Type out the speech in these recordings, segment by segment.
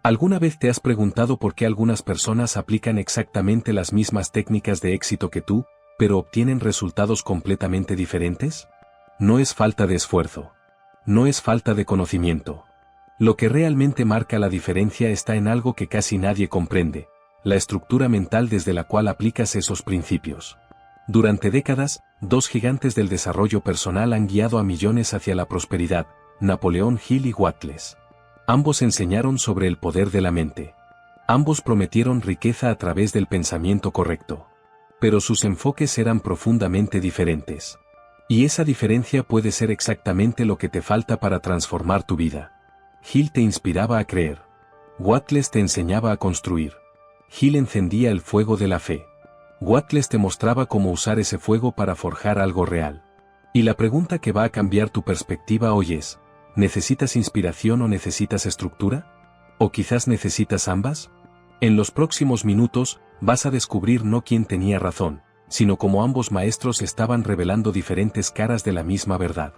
¿Alguna vez te has preguntado por qué algunas personas aplican exactamente las mismas técnicas de éxito que tú, pero obtienen resultados completamente diferentes? No es falta de esfuerzo. No es falta de conocimiento. Lo que realmente marca la diferencia está en algo que casi nadie comprende: la estructura mental desde la cual aplicas esos principios. Durante décadas, dos gigantes del desarrollo personal han guiado a millones hacia la prosperidad: Napoleón Hill y Wattles. Ambos enseñaron sobre el poder de la mente. Ambos prometieron riqueza a través del pensamiento correcto. Pero sus enfoques eran profundamente diferentes. Y esa diferencia puede ser exactamente lo que te falta para transformar tu vida. Hill te inspiraba a creer. Wattles te enseñaba a construir. Hill encendía el fuego de la fe. Wattles te mostraba cómo usar ese fuego para forjar algo real. Y la pregunta que va a cambiar tu perspectiva hoy es: ¿necesitas inspiración o necesitas estructura? ¿O quizás necesitas ambas? En los próximos minutos, vas a descubrir no quién tenía razón, sino cómo ambos maestros estaban revelando diferentes caras de la misma verdad.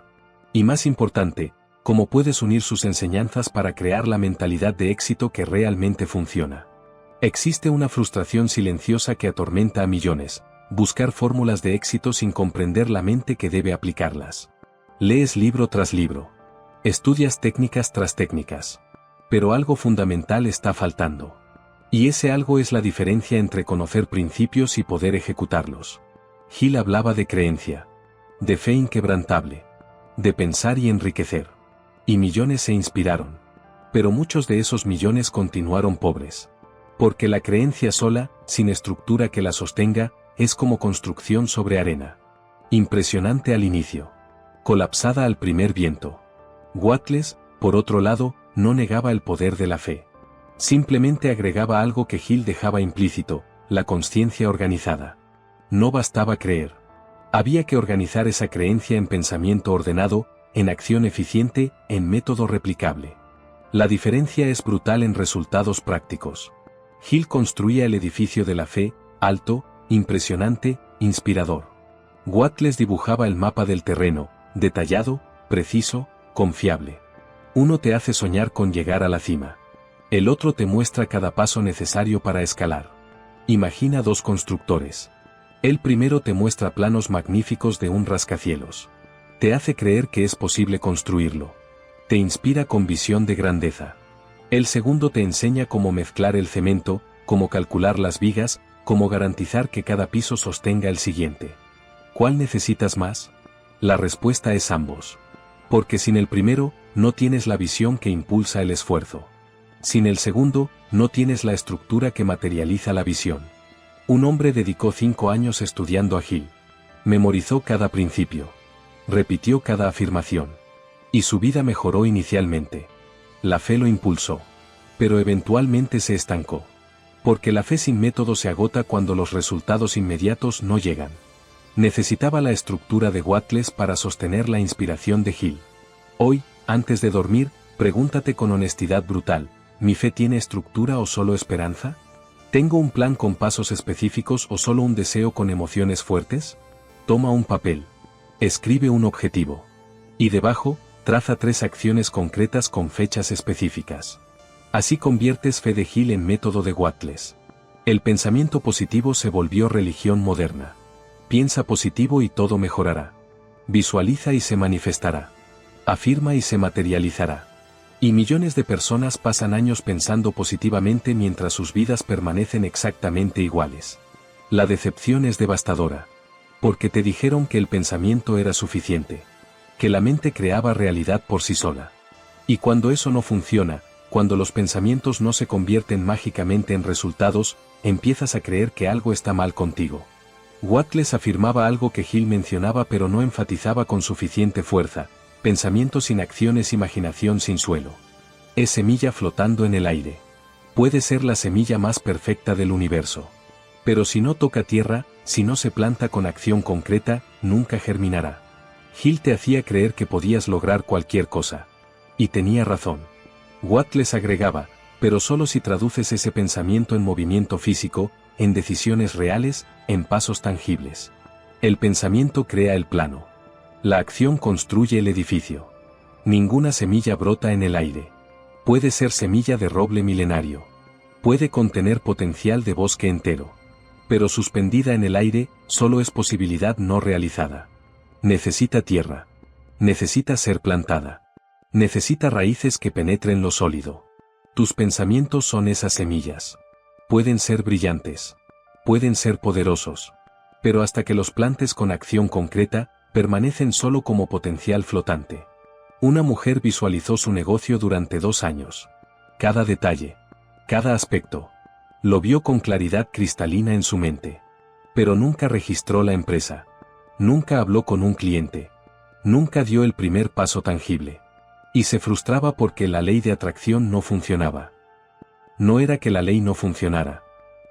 Y más importante, cómo puedes unir sus enseñanzas para crear la mentalidad de éxito que realmente funciona. Existe una frustración silenciosa que atormenta a millones: buscar fórmulas de éxito sin comprender la mente que debe aplicarlas. Lees libro tras libro. Estudias técnicas tras técnicas. Pero algo fundamental está faltando. Y ese algo es la diferencia entre conocer principios y poder ejecutarlos. Hill hablaba de creencia, de fe inquebrantable, de pensar y enriquecer. Y millones se inspiraron. Pero muchos de esos millones continuaron pobres. Porque la creencia sola, sin estructura que la sostenga, es como construcción sobre arena. Impresionante al inicio. Colapsada al primer viento. Wattles, por otro lado, no negaba el poder de la fe. Simplemente agregaba algo que Hill dejaba implícito: la consciencia organizada. No bastaba creer. Había que organizar esa creencia en pensamiento ordenado, en acción eficiente, en método replicable. La diferencia es brutal en resultados prácticos. Hill construía el edificio de la fe: alto, impresionante, inspirador. Wattles dibujaba el mapa del terreno: detallado, preciso, confiable. Uno te hace soñar con llegar a la cima. El otro te muestra cada paso necesario para escalar. Imagina dos constructores. El primero te muestra planos magníficos de un rascacielos. Te hace creer que es posible construirlo. Te inspira con visión de grandeza. El segundo te enseña cómo mezclar el cemento, cómo calcular las vigas, cómo garantizar que cada piso sostenga el siguiente. ¿Cuál necesitas más? La respuesta es ambos. Porque sin el primero, no tienes la visión que impulsa el esfuerzo. Sin el segundo, no tienes la estructura que materializa la visión. Un hombre dedicó 5 años estudiando a Hill. Memorizó cada principio. Repitió cada afirmación. Y su vida mejoró inicialmente. La fe lo impulsó. Pero eventualmente se estancó. Porque la fe sin método se agota cuando los resultados inmediatos no llegan. Necesitaba la estructura de Wattles para sostener la inspiración de Hill. Hoy, antes de dormir, pregúntate con honestidad brutal: ¿mi fe tiene estructura o solo esperanza? ¿Tengo un plan con pasos específicos o solo un deseo con emociones fuertes? Toma un papel. Escribe un objetivo. Y debajo, traza 3 acciones concretas con fechas específicas. Así conviertes fe de Hill en método de Wattles. El pensamiento positivo se volvió religión moderna. Piensa positivo y todo mejorará. Visualiza y se manifestará. Afirma y se materializará. Y millones de personas pasan años pensando positivamente mientras sus vidas permanecen exactamente iguales. La decepción es devastadora. Porque te dijeron que el pensamiento era suficiente. Que la mente creaba realidad por sí sola. Y cuando eso no funciona, cuando los pensamientos no se convierten mágicamente en resultados, empiezas a creer que algo está mal contigo. Wattles afirmaba algo que Hill mencionaba pero no enfatizaba con suficiente fuerza: pensamiento sin acción es imaginación sin suelo. Es semilla flotando en el aire. Puede ser la semilla más perfecta del universo. Pero si no toca tierra, si no se planta con acción concreta, nunca germinará. Hill te hacía creer que podías lograr cualquier cosa. Y tenía razón. Wattles agregaba: pero solo si traduces ese pensamiento en movimiento físico, en decisiones reales, en pasos tangibles. El pensamiento crea el plano. La acción construye el edificio. Ninguna semilla brota en el aire. Puede ser semilla de roble milenario. Puede contener potencial de bosque entero. Pero suspendida en el aire, solo es posibilidad no realizada. Necesita tierra. Necesita ser plantada. Necesita raíces que penetren lo sólido. Tus pensamientos son esas semillas. Pueden ser brillantes. Pueden ser poderosos. Pero hasta que los plantes con acción concreta, permanecen solo como potencial flotante. Una mujer visualizó su negocio durante 2 años. Cada detalle. Cada aspecto. Lo vio con claridad cristalina en su mente. Pero nunca registró la empresa. Nunca habló con un cliente. Nunca dio el primer paso tangible. Y se frustraba porque la ley de atracción no funcionaba. No era que la ley no funcionara.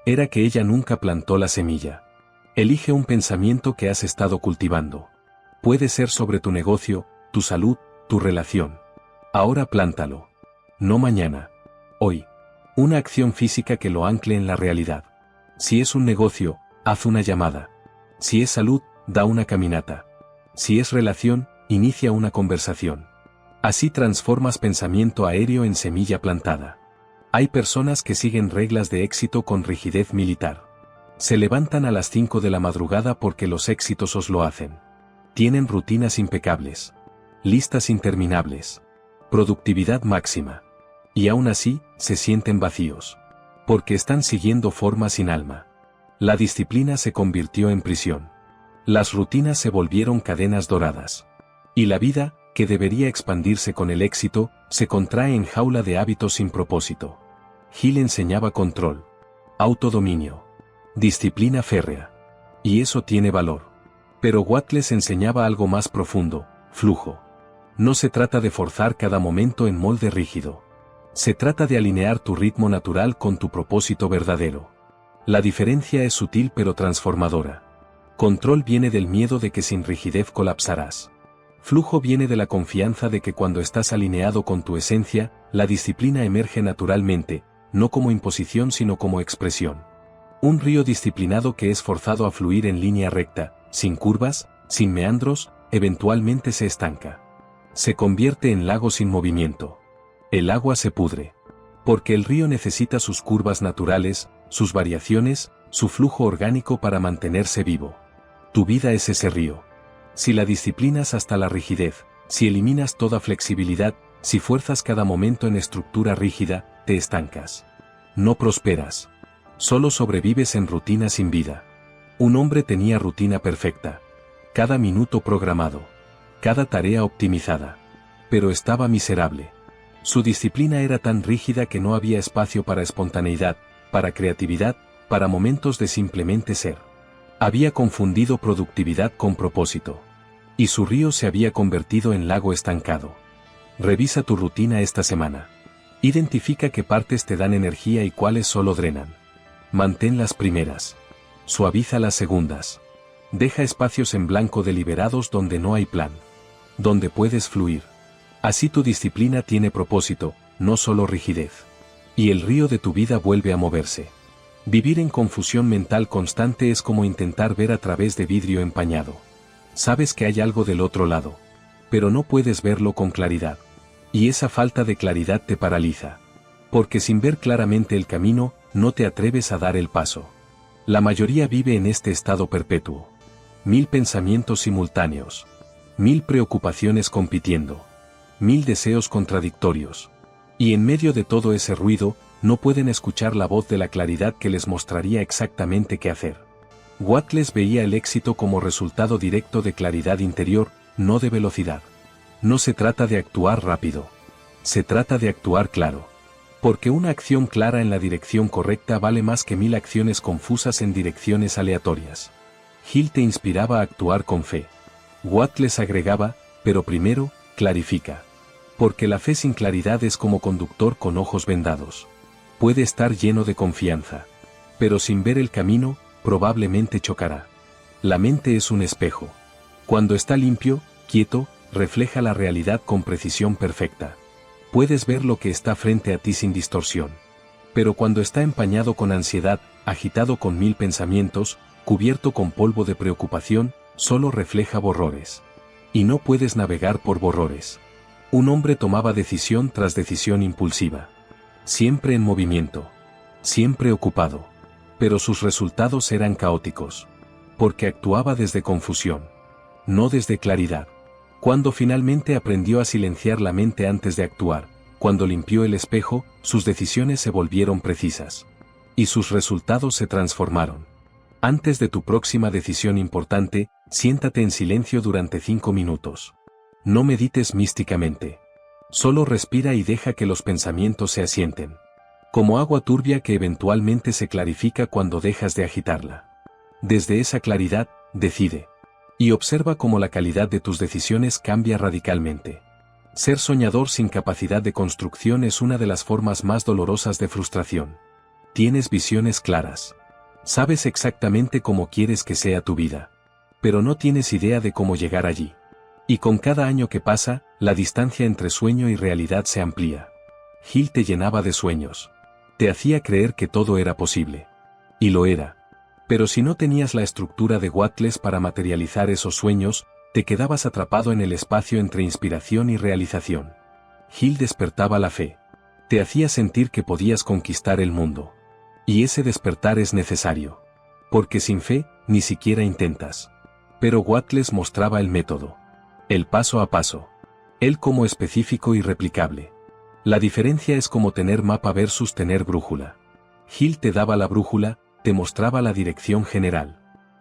Era que ella nunca plantó la semilla. Elige un pensamiento que has estado cultivando. Puede ser sobre tu negocio, tu salud, tu relación. Ahora plántalo. No mañana. Hoy. Una acción física que lo ancle en la realidad. Si es un negocio, haz una llamada. Si es salud, da una caminata. Si es relación, inicia una conversación. Así transformas pensamiento aéreo en semilla plantada. Hay personas que siguen reglas de éxito con rigidez militar. Se levantan a las 5 de la madrugada porque los exitosos lo hacen. Tienen rutinas impecables. Listas interminables. Productividad máxima. Y aún así, se sienten vacíos. Porque están siguiendo formas sin alma. La disciplina se convirtió en prisión. Las rutinas se volvieron cadenas doradas. Y la vida, que debería expandirse con el éxito, se contrae en jaula de hábitos sin propósito. Hill enseñaba control, autodominio, disciplina férrea. Y eso tiene valor. Pero Wattles enseñaba algo más profundo, flujo. No se trata de forzar cada momento en molde rígido. Se trata de alinear tu ritmo natural con tu propósito verdadero. La diferencia es sutil pero transformadora. Control viene del miedo de que sin rigidez colapsarás. Flujo viene de la confianza de que cuando estás alineado con tu esencia, la disciplina emerge naturalmente, no como imposición sino como expresión. Un río disciplinado que es forzado a fluir en línea recta, sin curvas, sin meandros, eventualmente se estanca. Se convierte en lago sin movimiento. El agua se pudre. Porque el río necesita sus curvas naturales, sus variaciones, su flujo orgánico para mantenerse vivo. Tu vida es ese río. Si la disciplinas hasta la rigidez, si eliminas toda flexibilidad, si fuerzas cada momento en estructura rígida, te estancas. No prosperas. Solo sobrevives en rutina sin vida. Un hombre tenía rutina perfecta. Cada minuto programado. Cada tarea optimizada. Pero estaba miserable. Su disciplina era tan rígida que no había espacio para espontaneidad, para creatividad, para momentos de simplemente ser. Había confundido productividad con propósito. Y su río se había convertido en lago estancado. Revisa tu rutina esta semana. Identifica qué partes te dan energía y cuáles solo drenan. Mantén las primeras. Suaviza las segundas. Deja espacios en blanco deliberados donde no hay plan. Donde puedes fluir. Así tu disciplina tiene propósito, no solo rigidez. Y el río de tu vida vuelve a moverse. Vivir en confusión mental constante es como intentar ver a través de vidrio empañado. Sabes que hay algo del otro lado. Pero no puedes verlo con claridad. Y esa falta de claridad te paraliza. Porque sin ver claramente el camino, no te atreves a dar el paso. La mayoría vive en este estado perpetuo. 1000 pensamientos simultáneos. 1000 preocupaciones compitiendo. 1000 deseos contradictorios. Y en medio de todo ese ruido, no pueden escuchar la voz de la claridad que les mostraría exactamente qué hacer. Wattles veía el éxito como resultado directo de claridad interior, no de velocidad. No se trata de actuar rápido. Se trata de actuar claro. Porque una acción clara en la dirección correcta vale más que 1000 acciones confusas en direcciones aleatorias. Hill te inspiraba a actuar con fe. Wattles agregaba, pero primero, clarifica. Porque la fe sin claridad es como conductor con ojos vendados. Puede estar lleno de confianza. Pero sin ver el camino, probablemente chocará. La mente es un espejo. Cuando está limpio, quieto, refleja la realidad con precisión perfecta. Puedes ver lo que está frente a ti sin distorsión. Pero cuando está empañado con ansiedad, agitado con 1000 pensamientos, cubierto con polvo de preocupación, solo refleja borrores. Y no puedes navegar por borrores. Un hombre tomaba decisión tras decisión impulsiva. Siempre en movimiento. Siempre ocupado. Pero sus resultados eran caóticos. Porque actuaba desde confusión. No desde claridad. Cuando finalmente aprendió a silenciar la mente antes de actuar, cuando limpió el espejo, sus decisiones se volvieron precisas. Y sus resultados se transformaron. Antes de tu próxima decisión importante, siéntate en silencio durante 5 minutos. No medites místicamente. Solo respira y deja que los pensamientos se asienten. Como agua turbia que eventualmente se clarifica cuando dejas de agitarla. Desde esa claridad, decide. Y observa cómo la calidad de tus decisiones cambia radicalmente. Ser soñador sin capacidad de construcción es una de las formas más dolorosas de frustración. Tienes visiones claras. Sabes exactamente cómo quieres que sea tu vida. Pero no tienes idea de cómo llegar allí. Y con cada año que pasa, la distancia entre sueño y realidad se amplía. Hill te llenaba de sueños. Te hacía creer que todo era posible. Y lo era. Pero si no tenías la estructura de Wattles para materializar esos sueños, te quedabas atrapado en el espacio entre inspiración y realización. Hill despertaba la fe. Te hacía sentir que podías conquistar el mundo. Y ese despertar es necesario. Porque sin fe, ni siquiera intentas. Pero Wattles mostraba el método. El paso a paso. Él como específico y replicable. La diferencia es como tener mapa versus tener brújula. Hill te daba la brújula, te mostraba la dirección general.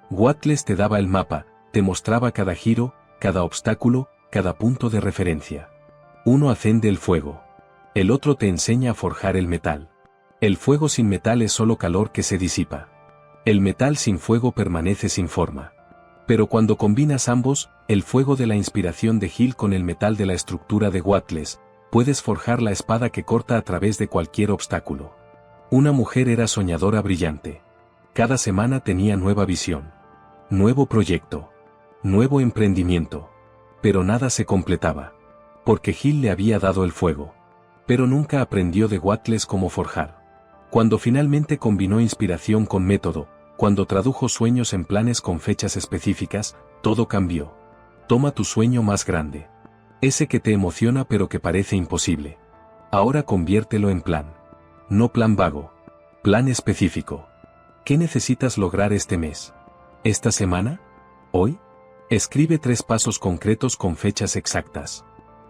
Wattles te daba el mapa, te mostraba cada giro, cada obstáculo, cada punto de referencia. Uno acende el fuego. El otro te enseña a forjar el metal. El fuego sin metal es solo calor que se disipa. El metal sin fuego permanece sin forma. Pero cuando combinas ambos, el fuego de la inspiración de Hill con el metal de la estructura de Wattles, puedes forjar la espada que corta a través de cualquier obstáculo. Una mujer era soñadora brillante. Cada semana tenía nueva visión. Nuevo proyecto. Nuevo emprendimiento. Pero nada se completaba. Porque Hill le había dado el fuego. Pero nunca aprendió de Wattles cómo forjar. Cuando finalmente combinó inspiración con método, cuando tradujo sueños en planes con fechas específicas, todo cambió. Toma tu sueño más grande. Ese que te emociona pero que parece imposible. Ahora conviértelo en plan. No plan vago. Plan específico. ¿Qué necesitas lograr este mes? ¿Esta semana? ¿Hoy? Escribe 3 pasos concretos con fechas exactas.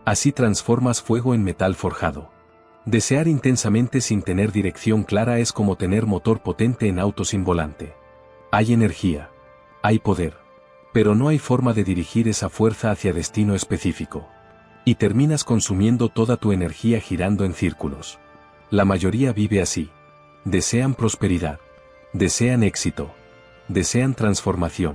Así transformas fuego en metal forjado. Desear intensamente sin tener dirección clara es como tener motor potente en auto sin volante. Hay energía. Hay poder. Pero no hay forma de dirigir esa fuerza hacia destino específico. Y terminas consumiendo toda tu energía girando en círculos. La mayoría vive así. Desean prosperidad. Desean éxito. Desean transformación.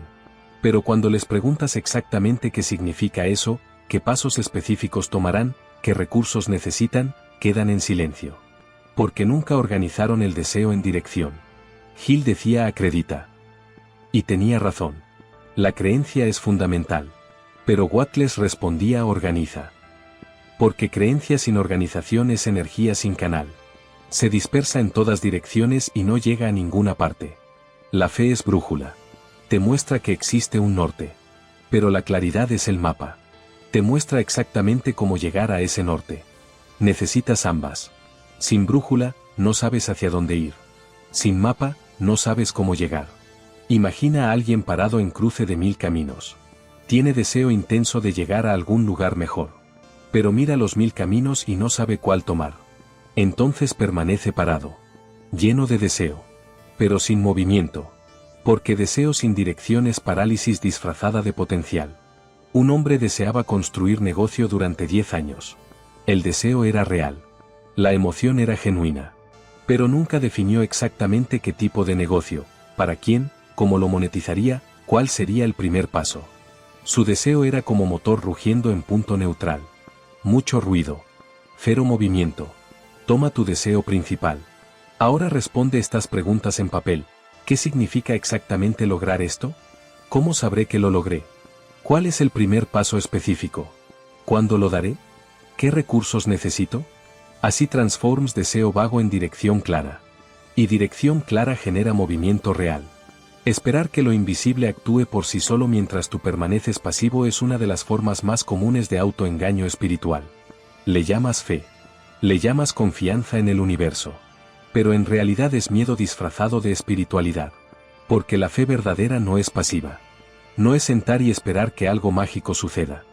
Pero cuando les preguntas exactamente qué significa eso, qué pasos específicos tomarán, qué recursos necesitan, quedan en silencio. Porque nunca organizaron el deseo en dirección. Hill decía acredita. Y tenía razón. La creencia es fundamental. Pero Wattles respondía organiza. Porque creencia sin organización es energía sin canal. Se dispersa en todas direcciones y no llega a ninguna parte. La fe es brújula. Te muestra que existe un norte. Pero la claridad es el mapa. Te muestra exactamente cómo llegar a ese norte. Necesitas ambas. Sin brújula, no sabes hacia dónde ir. Sin mapa, no sabes cómo llegar. Imagina a alguien parado en cruce de 1000 caminos. Tiene deseo intenso de llegar a algún lugar mejor. Pero mira los 1000 caminos y no sabe cuál tomar. Entonces permanece parado. Lleno de deseo. Pero sin movimiento. Porque deseo sin dirección es parálisis disfrazada de potencial. Un hombre deseaba construir negocio durante 10 años. El deseo era real. La emoción era genuina. Pero nunca definió exactamente qué tipo de negocio, para quién, cómo lo monetizaría, cuál sería el primer paso. Su deseo era como motor rugiendo en punto neutral. Mucho ruido. Cero movimiento. Toma tu deseo principal. Ahora responde estas preguntas en papel. ¿Qué significa exactamente lograr esto? ¿Cómo sabré que lo logré? ¿Cuál es el primer paso específico? ¿Cuándo lo daré? ¿Qué recursos necesito? Así transforms deseo vago en dirección clara. Y dirección clara genera movimiento real. Esperar que lo invisible actúe por sí solo mientras tú permaneces pasivo es una de las formas más comunes de autoengaño espiritual. Le llamas fe. Le llamas confianza en el universo. Pero en realidad es miedo disfrazado de espiritualidad. Porque la fe verdadera no es pasiva. No es sentar y esperar que algo mágico suceda.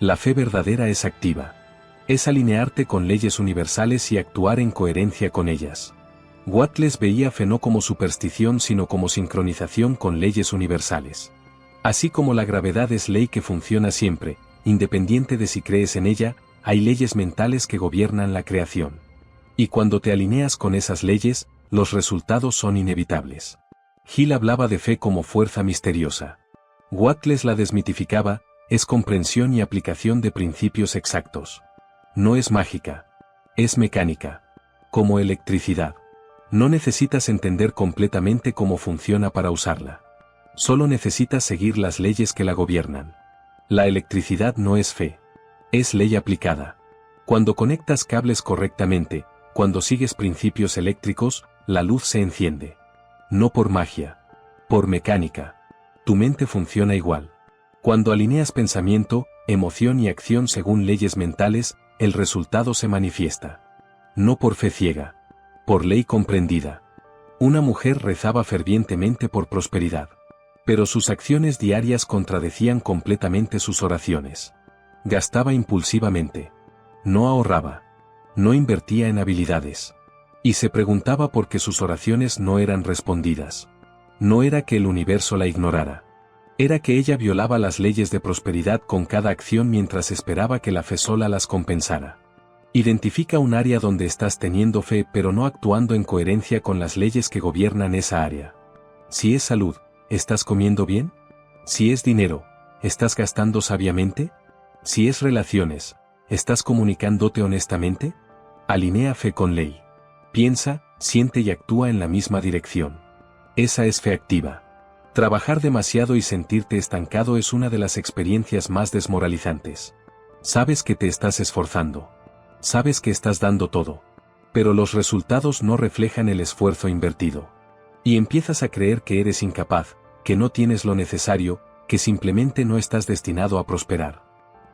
La fe verdadera es activa. Es alinearte con leyes universales y actuar en coherencia con ellas. Wattles veía fe no como superstición sino como sincronización con leyes universales. Así como la gravedad es ley que funciona siempre, independiente de si crees en ella, hay leyes mentales que gobiernan la creación. Y cuando te alineas con esas leyes, los resultados son inevitables. Hill hablaba de fe como fuerza misteriosa. Wattles la desmitificaba, es comprensión y aplicación de principios exactos. No es mágica. Es mecánica. Como electricidad. No necesitas entender completamente cómo funciona para usarla. Solo necesitas seguir las leyes que la gobiernan. La electricidad no es fe. Es ley aplicada. Cuando conectas cables correctamente, cuando sigues principios eléctricos, la luz se enciende. No por magia. Por mecánica. Tu mente funciona igual. Cuando alineas pensamiento, emoción y acción según leyes mentales, el resultado se manifiesta. No por fe ciega. Por ley comprendida. Una mujer rezaba fervientemente por prosperidad. Pero sus acciones diarias contradecían completamente sus oraciones. Gastaba impulsivamente. No ahorraba. No invertía en habilidades. Y se preguntaba por qué sus oraciones no eran respondidas. No era que el universo la ignorara. Era que ella violaba las leyes de prosperidad con cada acción mientras esperaba que la fe sola las compensara. Identifica un área donde estás teniendo fe pero no actuando en coherencia con las leyes que gobiernan esa área. Si es salud, ¿estás comiendo bien? Si es dinero, ¿estás gastando sabiamente? Si es relaciones, ¿estás comunicándote honestamente? Alinea fe con ley. Piensa, siente y actúa en la misma dirección. Esa es fe activa. Trabajar demasiado y sentirte estancado es una de las experiencias más desmoralizantes. Sabes que te estás esforzando. Sabes que estás dando todo. Pero los resultados no reflejan el esfuerzo invertido. Y empiezas a creer que eres incapaz, que no tienes lo necesario, que simplemente no estás destinado a prosperar.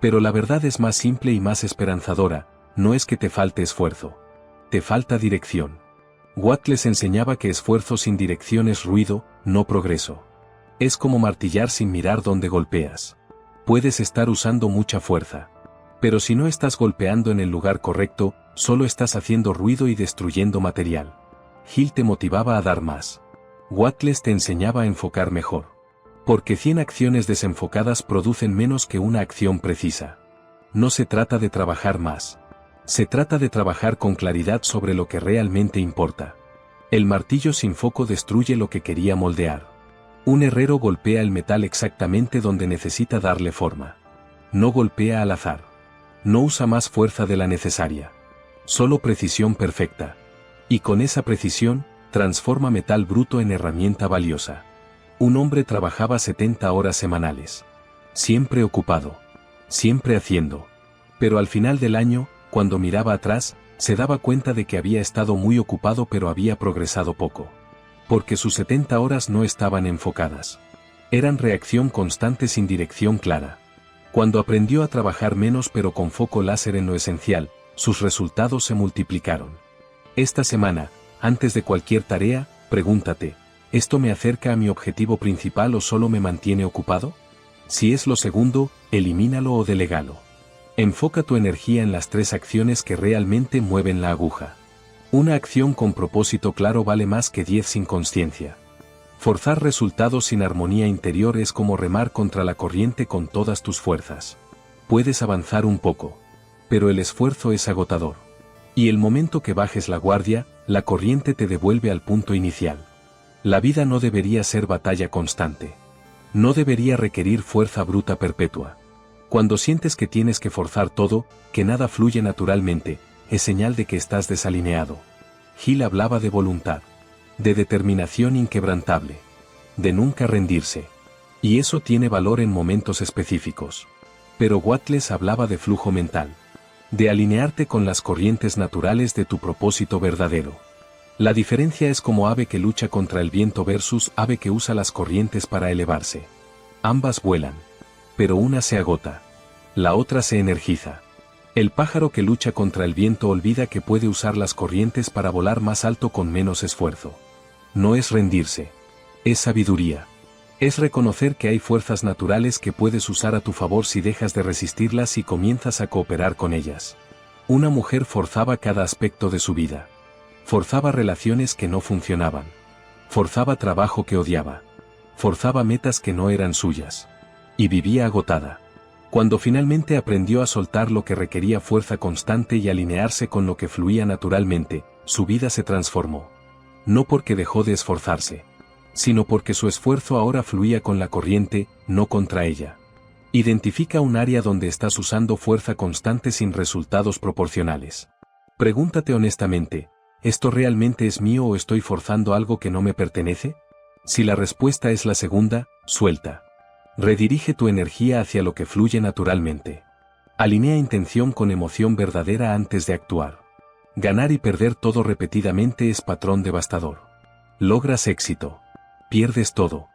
Pero la verdad es más simple y más esperanzadora, no es que te falte esfuerzo. Te falta dirección. Wattles enseñaba que esfuerzo sin dirección es ruido, no progreso. Es como martillar sin mirar dónde golpeas. Puedes estar usando mucha fuerza. Pero si no estás golpeando en el lugar correcto, solo estás haciendo ruido y destruyendo material. Hill te motivaba a dar más. Wattles te enseñaba a enfocar mejor. Porque 100 acciones desenfocadas producen menos que una acción precisa. No se trata de trabajar más. Se trata de trabajar con claridad sobre lo que realmente importa. El martillo sin foco destruye lo que quería moldear. Un herrero golpea el metal exactamente donde necesita darle forma. No golpea al azar. No usa más fuerza de la necesaria. Solo precisión perfecta. Y con esa precisión, transforma metal bruto en herramienta valiosa. Un hombre trabajaba 70 horas semanales. Siempre ocupado. Siempre haciendo. Pero al final del año, cuando miraba atrás, se daba cuenta de que había estado muy ocupado pero había progresado poco. Porque sus 70 horas no estaban enfocadas. Eran reacción constante sin dirección clara. Cuando aprendió a trabajar menos pero con foco láser en lo esencial, sus resultados se multiplicaron. Esta semana, antes de cualquier tarea, pregúntate, ¿esto me acerca a mi objetivo principal o solo me mantiene ocupado? Si es lo segundo, elimínalo o delégalo. Enfoca tu energía en las 3 acciones que realmente mueven la aguja. Una acción con propósito claro vale más que 10 sin consciencia. Forzar resultados sin armonía interior es como remar contra la corriente con todas tus fuerzas. Puedes avanzar un poco, pero el esfuerzo es agotador. Y el momento que bajes la guardia, la corriente te devuelve al punto inicial. La vida no debería ser batalla constante. No debería requerir fuerza bruta perpetua. Cuando sientes que tienes que forzar todo, que nada fluye naturalmente, es señal de que estás desalineado. Hill hablaba de voluntad. De determinación inquebrantable. De nunca rendirse. Y eso tiene valor en momentos específicos. Pero Wattles hablaba de flujo mental. De alinearte con las corrientes naturales de tu propósito verdadero. La diferencia es como ave que lucha contra el viento versus ave que usa las corrientes para elevarse. Ambas vuelan. Pero una se agota. La otra se energiza. El pájaro que lucha contra el viento olvida que puede usar las corrientes para volar más alto con menos esfuerzo. No es rendirse. Es sabiduría. Es reconocer que hay fuerzas naturales que puedes usar a tu favor si dejas de resistirlas y comienzas a cooperar con ellas. Una mujer forzaba cada aspecto de su vida. Forzaba relaciones que no funcionaban. Forzaba trabajo que odiaba. Forzaba metas que no eran suyas. Y vivía agotada. Cuando finalmente aprendió a soltar lo que requería fuerza constante y alinearse con lo que fluía naturalmente, su vida se transformó. No porque dejó de esforzarse, sino porque su esfuerzo ahora fluía con la corriente, no contra ella. Identifica un área donde estás usando fuerza constante sin resultados proporcionales. Pregúntate honestamente, ¿esto realmente es mío o estoy forzando algo que no me pertenece? Si la respuesta es la segunda, suelta. Redirige tu energía hacia lo que fluye naturalmente. Alinea intención con emoción verdadera antes de actuar. Ganar y perder todo repetidamente es patrón devastador. Logras éxito. Pierdes todo.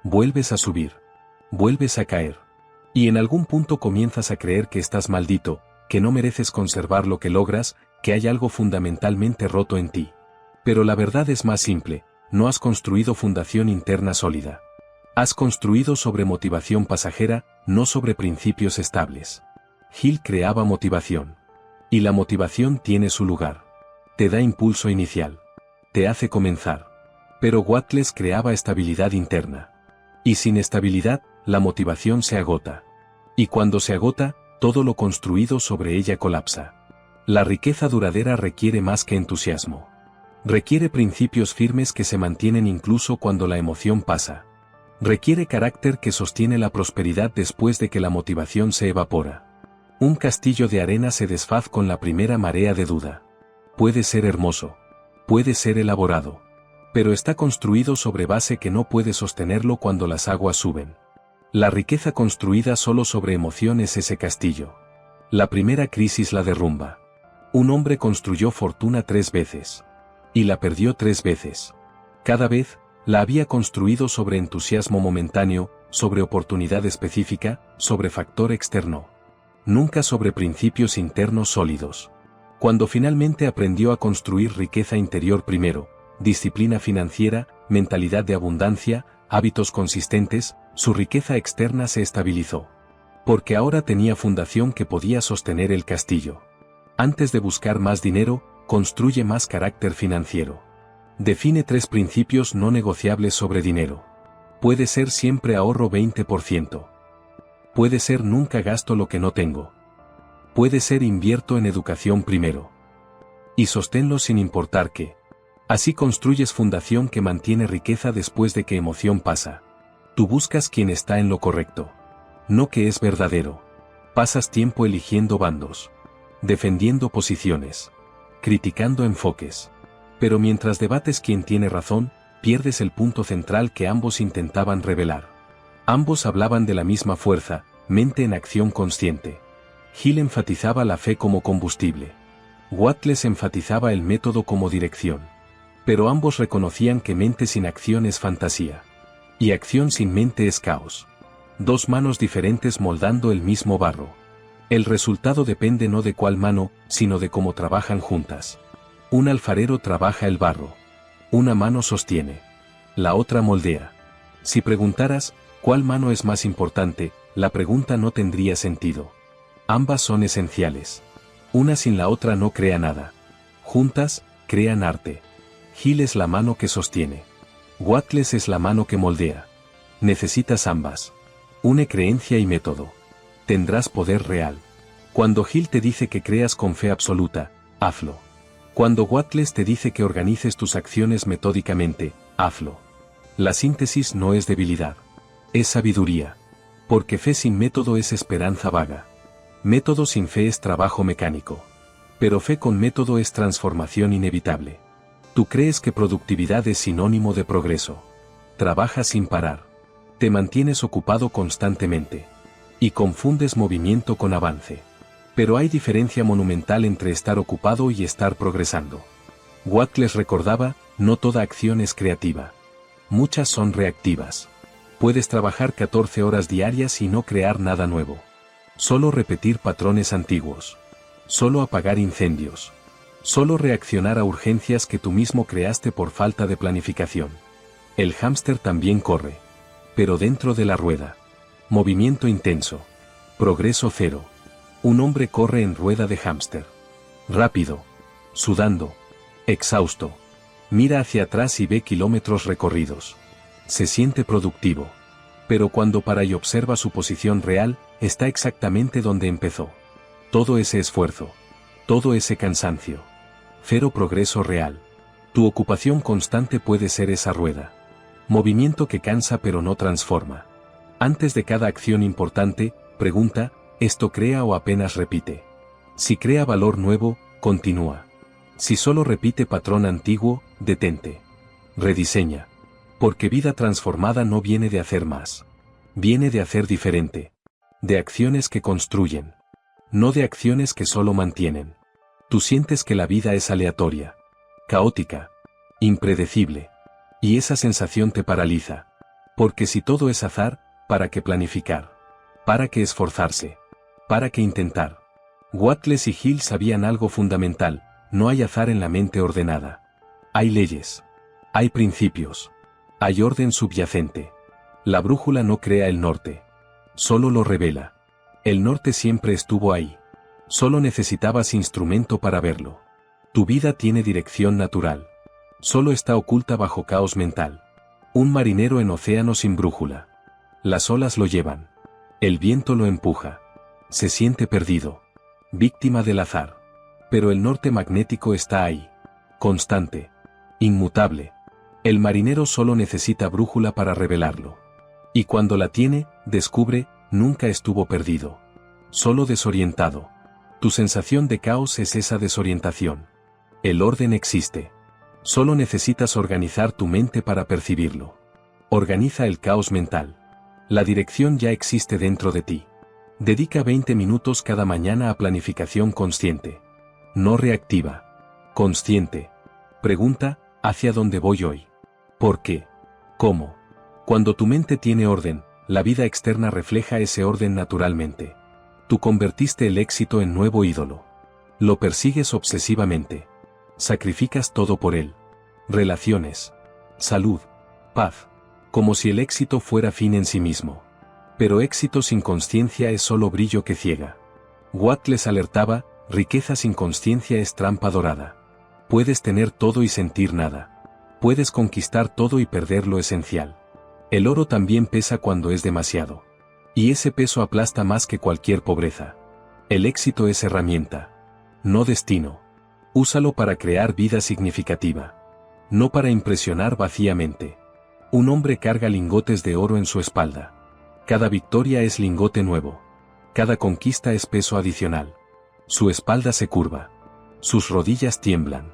Vuelves a subir. Vuelves a caer. Y en algún punto comienzas a creer que estás maldito, que no mereces conservar lo que logras, que hay algo fundamentalmente roto en ti. Pero la verdad es más simple, no has construido fundación interna sólida. Has construido sobre motivación pasajera, no sobre principios estables. Hill creaba motivación. Y la motivación tiene su lugar. Te da impulso inicial. Te hace comenzar. Pero Wattles creaba estabilidad interna. Y sin estabilidad, la motivación se agota. Y cuando se agota, todo lo construido sobre ella colapsa. La riqueza duradera requiere más que entusiasmo. Requiere principios firmes que se mantienen incluso cuando la emoción pasa. Requiere carácter que sostiene la prosperidad después de que la motivación se evapora. Un castillo de arena se desfaz con la primera marea de duda. Puede ser hermoso. Puede ser elaborado. Pero está construido sobre base que no puede sostenerlo cuando las aguas suben. La riqueza construida solo sobre emoción es ese castillo. La primera crisis la derrumba. Un hombre construyó fortuna 3 veces. Y la perdió 3 veces. Cada vez, la había construido sobre entusiasmo momentáneo, sobre oportunidad específica, sobre factor externo. Nunca sobre principios internos sólidos. Cuando finalmente aprendió a construir riqueza interior primero, disciplina financiera, mentalidad de abundancia, hábitos consistentes, su riqueza externa se estabilizó. Porque ahora tenía fundación que podía sostener el castillo. Antes de buscar más dinero, construye más carácter financiero. Define 3 principios no negociables sobre dinero. Puede ser siempre ahorro 20%. Puede ser nunca gasto lo que no tengo. Puede ser invierto en educación primero. Y sosténlo sin importar qué. Así construyes fundación que mantiene riqueza después de que emoción pasa. Tú buscas quien está en lo correcto. No que es verdadero. Pasas tiempo eligiendo bandos. Defendiendo posiciones. Criticando enfoques. Pero mientras debates quién tiene razón, pierdes el punto central que ambos intentaban revelar. Ambos hablaban de la misma fuerza, mente en acción consciente. Hill enfatizaba la fe como combustible. Wattles enfatizaba el método como dirección. Pero ambos reconocían que mente sin acción es fantasía. Y acción sin mente es caos. 2 manos diferentes moldando el mismo barro. El resultado depende no de cuál mano, sino de cómo trabajan juntas. Un alfarero trabaja el barro. Una mano sostiene. La otra moldea. Si preguntaras, ¿cuál mano es más importante?, la pregunta no tendría sentido. Ambas son esenciales. Una sin la otra no crea nada. Juntas, crean arte. Hill es la mano que sostiene. Wattles es la mano que moldea. Necesitas ambas. Une creencia y método. Tendrás poder real. Cuando Hill te dice que creas con fe absoluta, hazlo. Cuando Wattles te dice que organices tus acciones metódicamente, hazlo. La síntesis no es debilidad. Es sabiduría. Porque fe sin método es esperanza vaga. Método sin fe es trabajo mecánico. Pero fe con método es transformación inevitable. Tú crees que productividad es sinónimo de progreso. Trabajas sin parar. Te mantienes ocupado constantemente. Y confundes movimiento con avance. Pero hay diferencia monumental entre estar ocupado y estar progresando. Wattles recordaba, no toda acción es creativa. Muchas son reactivas. Puedes trabajar 14 horas diarias y no crear nada nuevo. Solo repetir patrones antiguos. Solo apagar incendios. Solo reaccionar a urgencias que tú mismo creaste por falta de planificación. El hámster también corre. Pero dentro de la rueda. Movimiento intenso. Progreso cero. Un hombre corre en rueda de hámster. Rápido. Sudando. Exhausto. Mira hacia atrás y ve kilómetros recorridos. Se siente productivo. Pero cuando para y observa su posición real, está exactamente donde empezó. Todo ese esfuerzo. Todo ese cansancio. Cero progreso real. Tu ocupación constante puede ser esa rueda. Movimiento que cansa pero no transforma. Antes de cada acción importante, pregunta, ¿esto crea o apenas repite? Si crea valor nuevo, continúa. Si solo repite patrón antiguo, detente. Rediseña. Porque vida transformada no viene de hacer más. Viene de hacer diferente. De acciones que construyen. No de acciones que solo mantienen. Tú sientes que la vida es aleatoria. Caótica. Impredecible. Y esa sensación te paraliza. Porque si todo es azar, ¿para qué planificar? ¿Para qué esforzarse? ¿Para qué intentar? Wattles y Hill sabían algo fundamental, no hay azar en la mente ordenada. Hay leyes. Hay principios. Hay orden subyacente. La brújula no crea el norte. Solo lo revela. El norte siempre estuvo ahí. Solo necesitabas instrumento para verlo. Tu vida tiene dirección natural. Solo está oculta bajo caos mental. Un marinero en océano sin brújula. Las olas lo llevan. El viento lo empuja. Se siente perdido. Víctima del azar. Pero el norte magnético está ahí. Constante. Inmutable. El marinero solo necesita brújula para revelarlo. Y cuando la tiene, descubre, nunca estuvo perdido. Solo desorientado. Tu sensación de caos es esa desorientación. El orden existe. Solo necesitas organizar tu mente para percibirlo. Organiza el caos mental. La dirección ya existe dentro de ti. Dedica 20 minutos cada mañana a planificación consciente. No reactiva. Consciente. Pregunta, ¿hacia dónde voy hoy? ¿Por qué? ¿Cómo? Cuando tu mente tiene orden, la vida externa refleja ese orden naturalmente. Tú convertiste el éxito en nuevo ídolo. Lo persigues obsesivamente. Sacrificas todo por él. Relaciones. Salud. Paz. Como si el éxito fuera fin en sí mismo. Pero éxito sin consciencia es solo brillo que ciega. Wattles alertaba, riqueza sin consciencia es trampa dorada. Puedes tener todo y sentir nada. Puedes conquistar todo y perder lo esencial. El oro también pesa cuando es demasiado. Y ese peso aplasta más que cualquier pobreza. El éxito es herramienta. No destino. Úsalo para crear vida significativa. No para impresionar vacíamente. Un hombre carga lingotes de oro en su espalda. Cada victoria es lingote nuevo. Cada conquista es peso adicional. Su espalda se curva. Sus rodillas tiemblan.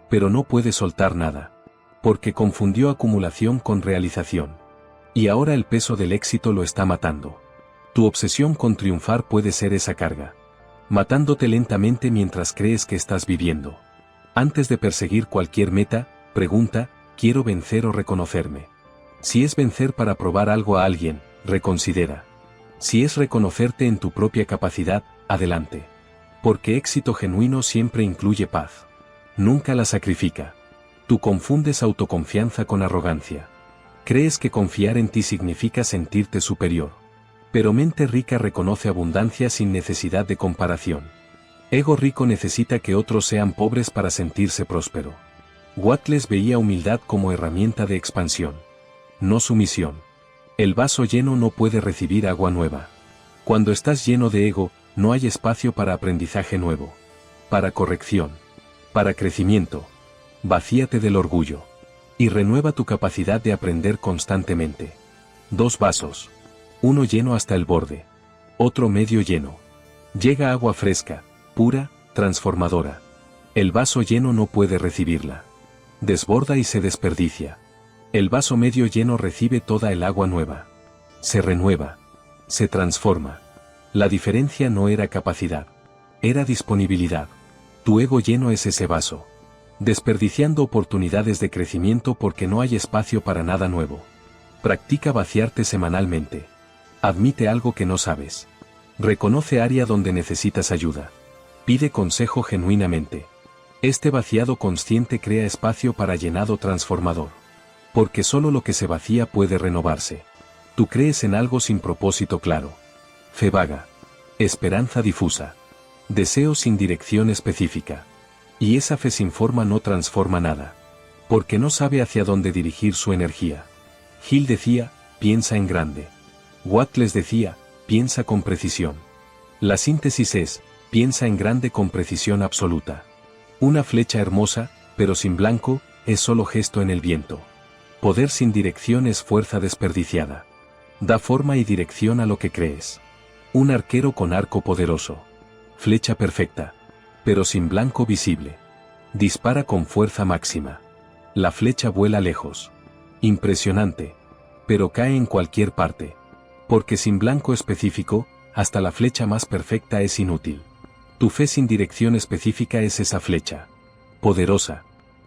Pero no puede soltar nada. Porque confundió acumulación con realización. Y ahora el peso del éxito lo está matando. Tu obsesión con triunfar puede ser esa carga. Matándote lentamente mientras crees que estás viviendo. Antes de perseguir cualquier meta, pregunta, ¿quiero vencer o reconocerme? Si es vencer para probar algo a alguien, reconsidera. Si es reconocerte en tu propia capacidad, adelante. Porque éxito genuino siempre incluye paz. Nunca la sacrifica. Tú confundes autoconfianza con arrogancia. Crees que confiar en ti significa sentirte superior. Pero mente rica reconoce abundancia sin necesidad de comparación. Ego rico necesita que otros sean pobres para sentirse próspero. Wattles veía humildad como herramienta de expansión. No sumisión. El vaso lleno no puede recibir agua nueva. Cuando estás lleno de ego, no hay espacio para aprendizaje nuevo. Para corrección. Para crecimiento. Vacíate del orgullo. Y renueva tu capacidad de aprender constantemente. 2 vasos. Uno lleno hasta el borde. Otro medio lleno. Llega agua fresca, pura, transformadora. El vaso lleno no puede recibirla. Desborda y se desperdicia. El vaso medio lleno recibe toda el agua nueva. Se renueva. Se transforma. La diferencia no era capacidad. Era disponibilidad. Tu ego lleno es ese vaso. Desperdiciando oportunidades de crecimiento porque no hay espacio para nada nuevo. Practica vaciarte semanalmente. Admite algo que no sabes. Reconoce área donde necesitas ayuda. Pide consejo genuinamente. Este vaciado consciente crea espacio para llenado transformador. Porque solo lo que se vacía puede renovarse. Tú crees en algo sin propósito claro. Fe vaga. Esperanza difusa. Deseo sin dirección específica. Y esa fe sin forma no transforma nada. Porque no sabe hacia dónde dirigir su energía. Hill decía, piensa en grande. Watt les decía, piensa con precisión. La síntesis es, piensa en grande con precisión absoluta. Una flecha hermosa, pero sin blanco, es solo gesto en el viento. Poder sin dirección es fuerza desperdiciada. Da forma y dirección a lo que crees. Un arquero con arco poderoso. Flecha perfecta. Pero sin blanco visible. Dispara con fuerza máxima. La flecha vuela lejos. Impresionante. Pero cae en cualquier parte. Porque sin blanco específico, hasta la flecha más perfecta es inútil. Tu fe sin dirección específica es esa flecha. Poderosa.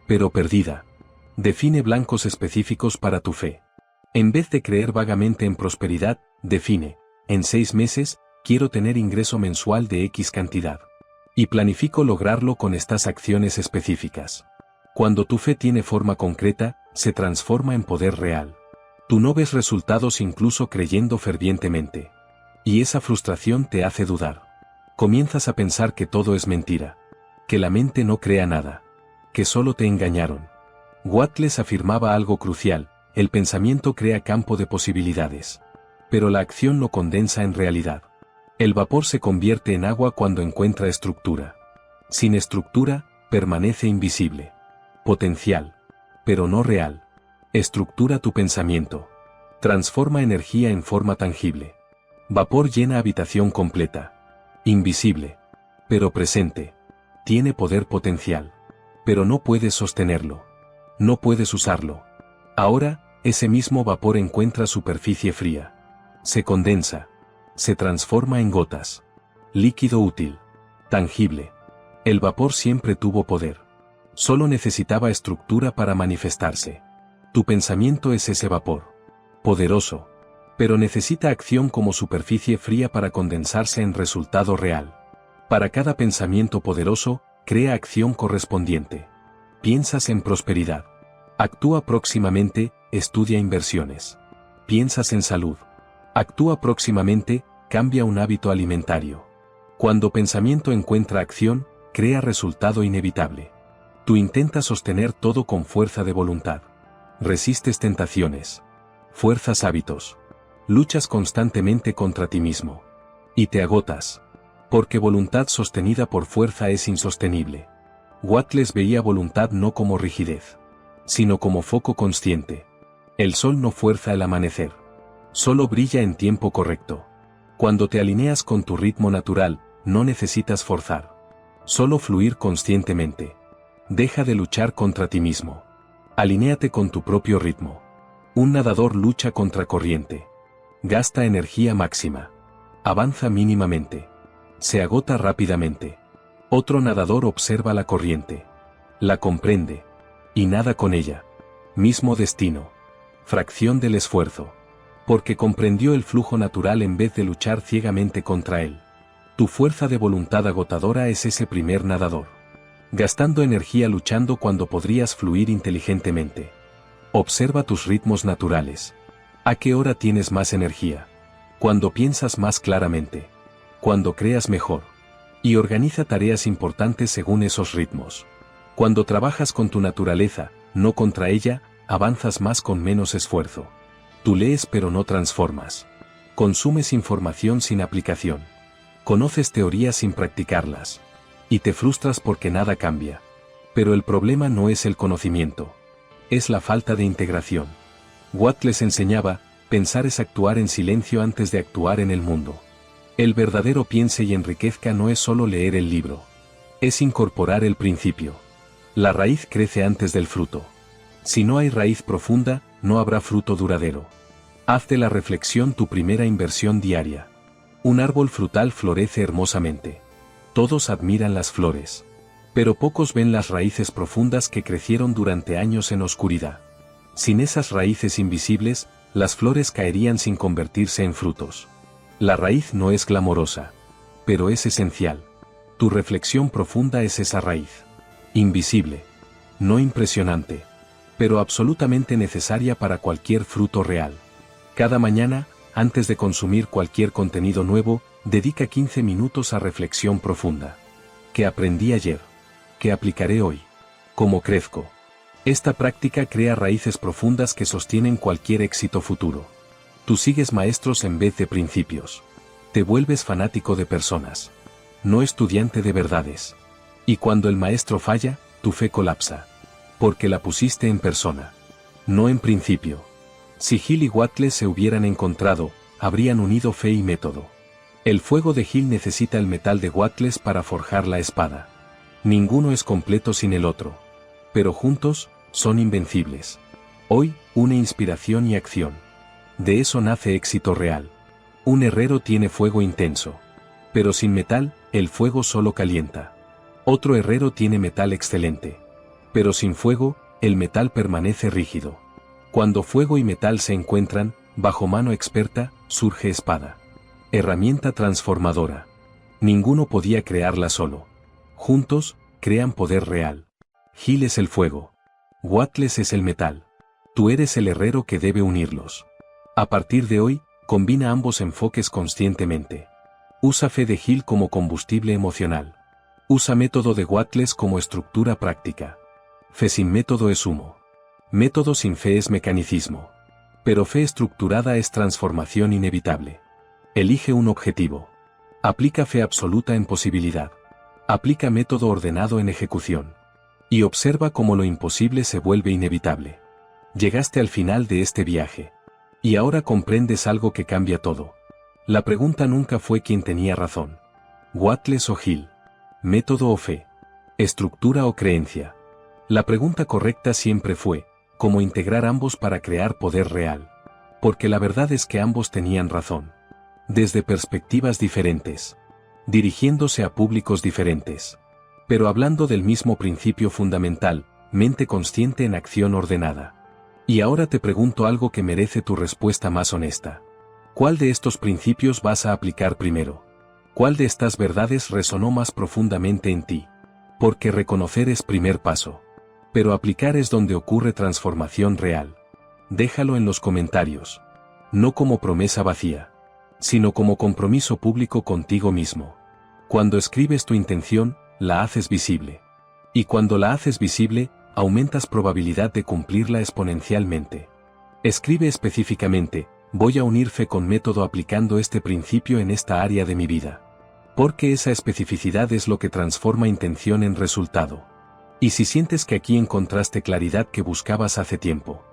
Pero perdida. Define blancos específicos para tu fe. En vez de creer vagamente en prosperidad, define, en 6 meses, quiero tener ingreso mensual de X cantidad. Y planifico lograrlo con estas acciones específicas. Cuando tu fe tiene forma concreta, se transforma en poder real. Tú no ves resultados incluso creyendo fervientemente. Y esa frustración te hace dudar. Comienzas a pensar que todo es mentira. Que la mente no crea nada. Que solo te engañaron. Watt les afirmaba algo crucial, el pensamiento crea campo de posibilidades. Pero la acción lo condensa en realidad. El vapor se convierte en agua cuando encuentra estructura. Sin estructura, permanece invisible. Potencial. Pero no real. Estructura tu pensamiento. Transforma energía en forma tangible. Vapor llena habitación completa. Invisible. Pero presente. Tiene poder potencial. Pero no puedes sostenerlo. No puedes usarlo. Ahora, ese mismo vapor encuentra superficie fría. Se condensa. Se transforma en gotas. Líquido útil. Tangible. El vapor siempre tuvo poder. Solo necesitaba estructura para manifestarse. Tu pensamiento es ese vapor. Poderoso. Pero necesita acción como superficie fría para condensarse en resultado real. Para cada pensamiento poderoso, crea acción correspondiente. Piensas en prosperidad. Actúa próximamente, estudia inversiones. Piensas en salud. Actúa próximamente, cambia un hábito alimentario. Cuando pensamiento encuentra acción, crea resultado inevitable. Tú intentas sostener todo con fuerza de voluntad. Resistes tentaciones. Fuerzas hábitos. Luchas constantemente contra ti mismo. Y te agotas. Porque voluntad sostenida por fuerza es insostenible. Watt les veía voluntad no como rigidez, sino como foco consciente. El sol no fuerza el amanecer. Solo brilla en tiempo correcto. Cuando te alineas con tu ritmo natural, no necesitas forzar. Solo fluir conscientemente. Deja de luchar contra ti mismo. Alinéate con tu propio ritmo. Un nadador lucha contra corriente. Gasta energía máxima. Avanza mínimamente. Se agota rápidamente. Otro nadador observa la corriente. La comprende. Y nada con ella. Mismo destino. Fracción del esfuerzo. Porque comprendió el flujo natural en vez de luchar ciegamente contra él. Tu fuerza de voluntad agotadora es ese primer nadador. Gastando energía luchando cuando podrías fluir inteligentemente. Observa tus ritmos naturales. ¿A qué hora tienes más energía? Cuando piensas más claramente. Cuando creas mejor. Y organiza tareas importantes según esos ritmos. Cuando trabajas con tu naturaleza, no contra ella, avanzas más con menos esfuerzo. Tú lees pero no transformas. Consumes información sin aplicación. Conoces teorías sin practicarlas. Y te frustras porque nada cambia. Pero el problema no es el conocimiento. Es la falta de integración. Watt les enseñaba, pensar es actuar en silencio antes de actuar en el mundo. El verdadero piense y enriquezca no es solo leer el libro. Es incorporar el principio. La raíz crece antes del fruto. Si no hay raíz profunda, no habrá fruto duradero. Haz de la reflexión tu primera inversión diaria. Un árbol frutal florece hermosamente. Todos admiran las flores. Pero pocos ven las raíces profundas que crecieron durante años en oscuridad. Sin esas raíces invisibles, las flores caerían sin convertirse en frutos. La raíz no es glamorosa. Pero es esencial. Tu reflexión profunda es esa raíz. Invisible. No impresionante. Pero absolutamente necesaria para cualquier fruto real. Cada mañana, antes de consumir cualquier contenido nuevo, dedica 15 minutos a reflexión profunda. ¿Qué aprendí ayer? ¿Qué aplicaré hoy? ¿Cómo crezco? Esta práctica crea raíces profundas que sostienen cualquier éxito futuro. Tú sigues maestros en vez de principios. Te vuelves fanático de personas. No estudiante de verdades. Y cuando el maestro falla, tu fe colapsa. Porque la pusiste en persona. No en principio. Si Hill y Wattles se hubieran encontrado, habrían unido fe y método. El fuego de Hill necesita el metal de Wattles para forjar la espada. Ninguno es completo sin el otro. Pero juntos, son invencibles. Hoy, une inspiración y acción. De eso nace éxito real. Un herrero tiene fuego intenso. Pero sin metal, el fuego solo calienta. Otro herrero tiene metal excelente. Pero sin fuego, el metal permanece rígido. Cuando fuego y metal se encuentran, bajo mano experta, surge espada. Herramienta transformadora. Ninguno podía crearla solo. Juntos, crean poder real. Hill es el fuego. Wattles es el metal. Tú eres el herrero que debe unirlos. A partir de hoy, combina ambos enfoques conscientemente. Usa fe de Hill como combustible emocional. Usa método de Wattles como estructura práctica. Fe sin método es humo. Método sin fe es mecanicismo. Pero fe estructurada es transformación inevitable. Elige un objetivo. Aplica fe absoluta en posibilidad. Aplica método ordenado en ejecución. Y observa cómo lo imposible se vuelve inevitable. Llegaste al final de este viaje. Y ahora comprendes algo que cambia todo. La pregunta nunca fue quién tenía razón. Wattles o Hill. Método o fe. Estructura o creencia. La pregunta correcta siempre fue, ¿cómo integrar ambos para crear poder real? Porque la verdad es que ambos tenían razón. Desde perspectivas diferentes. Dirigiéndose a públicos diferentes. Pero hablando del mismo principio fundamental, mente consciente en acción ordenada. Y ahora te pregunto algo que merece tu respuesta más honesta. ¿Cuál de estos principios vas a aplicar primero? ¿Cuál de estas verdades resonó más profundamente en ti? Porque reconocer es primer paso. Pero aplicar es donde ocurre transformación real. Déjalo en los comentarios. No como promesa vacía, sino como compromiso público contigo mismo. Cuando escribes tu intención, la haces visible. Y cuando la haces visible, aumentas probabilidad de cumplirla exponencialmente. Escribe específicamente, voy a unir fe con método aplicando este principio en esta área de mi vida. Porque esa especificidad es lo que transforma intención en resultado. Y si sientes que aquí encontraste claridad que buscabas hace tiempo.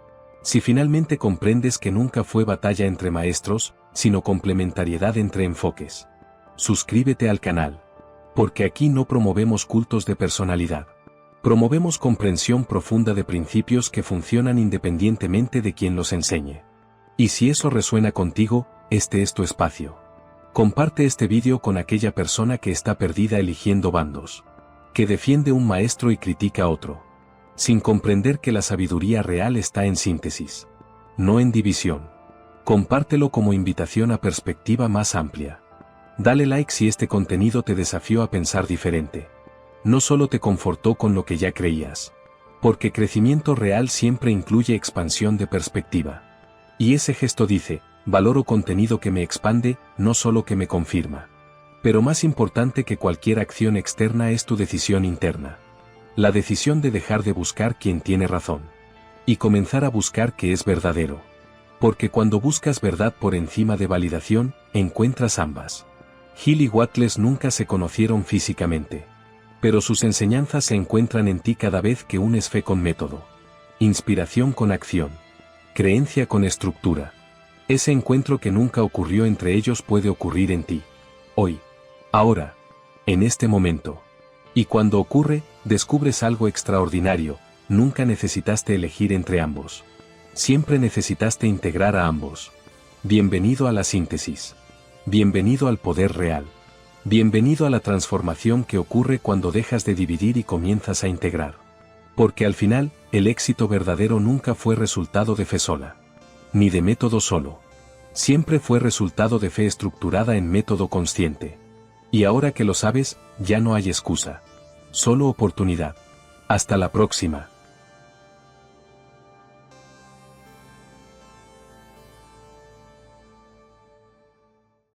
Si finalmente comprendes que nunca fue batalla entre maestros, sino complementariedad entre enfoques. Suscríbete al canal. Porque aquí no promovemos cultos de personalidad. Promovemos comprensión profunda de principios que funcionan independientemente de quien los enseñe. Y si eso resuena contigo, este es tu espacio. Comparte este vídeo con aquella persona que está perdida eligiendo bandos. Que defiende un maestro y critica a otro. Sin comprender que la sabiduría real está en síntesis. No en división. Compártelo como invitación a perspectiva más amplia. Dale like si este contenido te desafió a pensar diferente. No solo te confortó con lo que ya creías. Porque crecimiento real siempre incluye expansión de perspectiva. Y ese gesto dice, valoro contenido que me expande, no solo que me confirma. Pero más importante que cualquier acción externa es tu decisión interna. La decisión de dejar de buscar quien tiene razón. Y comenzar a buscar qué es verdadero. Porque cuando buscas verdad por encima de validación, encuentras ambas. Hill y Wattles nunca se conocieron físicamente. Pero sus enseñanzas se encuentran en ti cada vez que unes fe con método. Inspiración con acción. Creencia con estructura. Ese encuentro que nunca ocurrió entre ellos puede ocurrir en ti. Hoy. Ahora. En este momento. Y cuando ocurre, descubres algo extraordinario, nunca necesitaste elegir entre ambos. Siempre necesitaste integrar a ambos. Bienvenido a la síntesis. Bienvenido al poder real. Bienvenido a la transformación que ocurre cuando dejas de dividir y comienzas a integrar. Porque al final, el éxito verdadero nunca fue resultado de fe sola. Ni de método solo. Siempre fue resultado de fe estructurada en método consciente. Y ahora que lo sabes, ya no hay excusa. Solo oportunidad. Hasta la próxima.